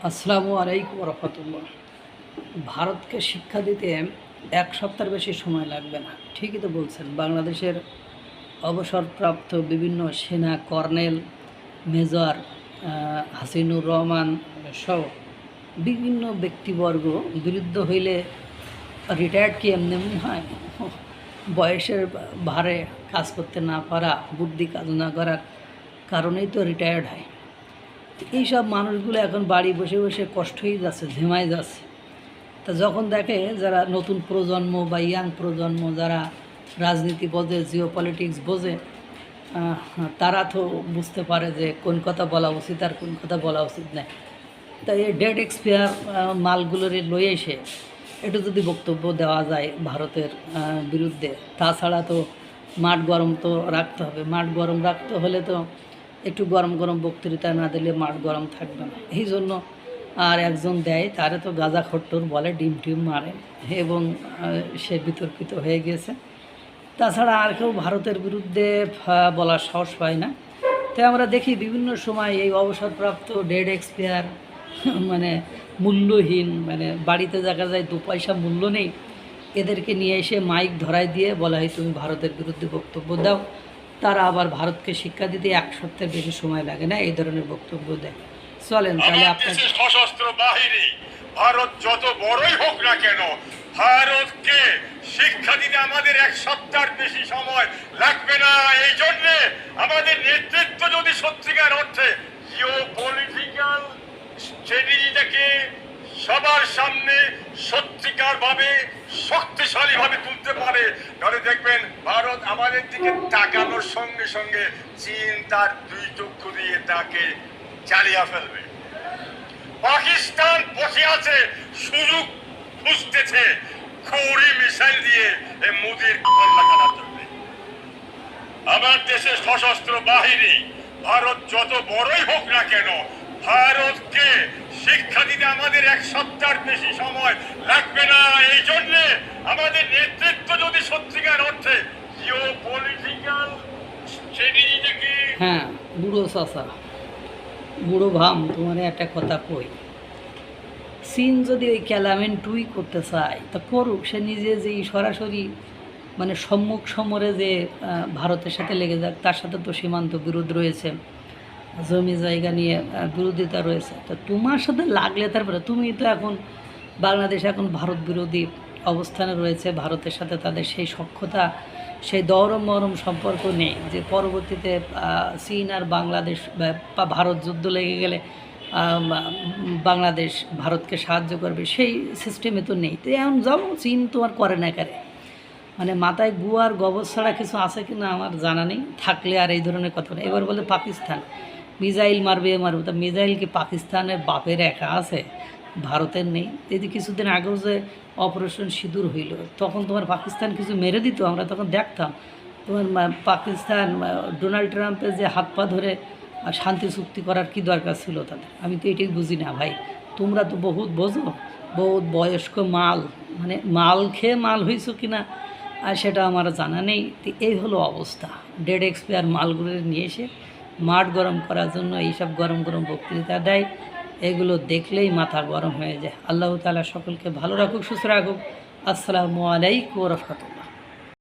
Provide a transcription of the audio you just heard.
আসসালামু আলাইকুম রহমতুল্লাহ। ভারতকে শিক্ষা দিতে এক সপ্তাহের বেশি সময় লাগবে না। ঠিকই তো বলছেন। বাংলাদেশের অবসরপ্রাপ্ত বিভিন্ন সেনা কর্নেল, মেজর, হাসিনুর রহমান সহ বিভিন্ন ব্যক্তিবর্গ বিরুদ্ধ হইলে রিটায়ার্ড কি এমনি এমনি হয়? বয়সের ভারে কাজ করতে না পারা, বুদ্ধি কাজ না করার কারণেই তো রিটায়ার্ড হয়। এইসব মানুষগুলো এখন বাড়ি বসে বসে কষ্ট হয়ে যাচ্ছে, ঝিমায় যাচ্ছে। তা যখন দেখে যারা নতুন প্রজন্ম বা ইয়াং প্রজন্ম যারা রাজনীতি বোঝে, জিও পলিটিক্স বোঝে, তারা তো বুঝতে পারে যে কোন কথা বলা উচিত আর কোন কথা বলা উচিত নয়। তাই এই ডেট এক্সপায়ার মালগুলোর লয়ে এসে একটু যদি বক্তব্য দেওয়া যায় ভারতের বিরুদ্ধে, তাছাড়া তো মাঠ গরম তো রাখতে হবে। মাঠ গরম রাখতে হলে তো একটু গরম গরম বক্তৃতা না দিলে মাঠ গরম থাকবে না। এই জন্য আর একজন দেয়, তারে তো গাঁজা খট্টর বলে, ডিম টিম মারে এবং সে বিতর্কিত হয়ে গেছে। তাছাড়া আর কেউ ভারতের বিরুদ্ধে বলার সাহস পায় না। তাই আমরা দেখি বিভিন্ন সময় এই অবসরপ্রাপ্ত ডেড এক্সপায়ার মানে মূল্যহীন, মানে বাড়িতে দেখা যায় 2 পয়সা মূল্য নেই, এদেরকে নিয়ে এসে মাইক ধরায় দিয়ে বলা হয় তুমি ভারতের বিরুদ্ধে বক্তব্য দাও। তারা আবার ভারতকে শিক্ষা দিতে এক সপ্তাহের বেশি সময় লাগে না, এই ধরনের বক্তব্য দেয়। চলেন তাহলে আপনার সশস্ত্র বাহিনী ভারত যত বড়ই হোক না কেন, ভারতকে শিক্ষা দিতে আমাদের এক সপ্তাহের বেশি সময় লাগবে না। এই জন্য আমাদের নেতৃত্ব যদি সত্যিকার অর্থে জিওপলিটিক্যাল স্ট্র্যাটেজিটাকে সবার সামনে সত্যিকার ভাবে শক্তিশালী ভাবে তুলতে পারে, তাহলে দেখবেন ভারত আমাদের দিকে তাকানোর সঙ্গে সঙ্গে চীন তার 2 চক্ষু দিয়ে তাকে চালিয়ে ফেলবে। পাকিস্তান বসে আছে, সুযোগ খুঁজতেছে খড়ি মিসাইল দিয়ে মোদির কল্লা কাটার জন্য। আমার দেশের সশস্ত্র বাহিনী ভারত যত বড়ই হোক না কেন, ভারতকে শিক্ষা দিতে আমাদের এক সপ্তাহের বেশি সময় লাগবে না। এই জন্য আমাদের নেতৃত্ব যদি সত্যিকার অর্থে জিওপলিটিক্যাল স্ট্র্যাটেজিটাকে বুড়ো চাষা, বুড়ো ভাম, তোমার একটা কথা কই, চীন যদি ওই ক্যালামেন্টুই করতে চায় তা করুক। সে নিজে যেই সরাসরি মানে সম্মুখ সমরে যে ভারতের সাথে লেগে যাক, তার সাথে তো সীমান্ত বিরোধ রয়েছে, জমি জায়গা নিয়ে বিরোধিতা রয়েছে। তো তোমার সাথে লাগলে তারপরে তুমি তো এখন বাংলাদেশ এখন ভারত বিরোধী অবস্থানে রয়েছে, ভারতের সাথে তাদের সেই সখ্যতা, সেই দরম মরম সম্পর্ক নেই যে পরবর্তীতে চীন আর বাংলাদেশ বা ভারত যুদ্ধ লেগে গেলে বাংলাদেশ ভারতকে সাহায্য করবে, সেই সিস্টেমে তো নেই। তো এখন যাও, চীন তোমার করে না কারে, মানে মাথায় গুয়ার গোবর ছাড়া কিছু আছে কি না আমার জানা নেই, থাকলে আর এই ধরনের কথা না। এবার বলে পাকিস্তান মিসাইল মারবে মারবে, তা মিসাইল কি পাকিস্তানের বাপের একা আছে, ভারতের নেই? যদি কিছুদিন আগেও যে অপারেশন সিঁদুর হইল, তখন তোমার পাকিস্তান কিছু মেরে দিত, আমরা তখন দেখতাম। তোমার পাকিস্তান ডোনাল্ড ট্রাম্পের যে হাত পা ধরে শান্তি চুক্তি করার কি দরকার ছিল তাদের? আমি তো এটাই বুঝি না ভাই। তোমরা তো বহুত বোঝো, বহুত বয়স্ক মাল, মানে মাল খেয়ে মাল হয়েছো কিনা আর সেটা আমার জানা নেই। তো এই হলো অবস্থা। ডেড এক্সপায়ার মালগুলো নিয়ে এসে মাঠ গরম করার জন্য এইসব গরম গরম বক্তৃতা দেয়, এগুলো দেখলেই মাথা গরম হয়ে যায়। আল্লাহ তাআলা সকলকে ভালো রাখুক, সুস্থ রাখুক। আসসালামু আলাইকুম ওয়া রাহমাতুল্লাহ।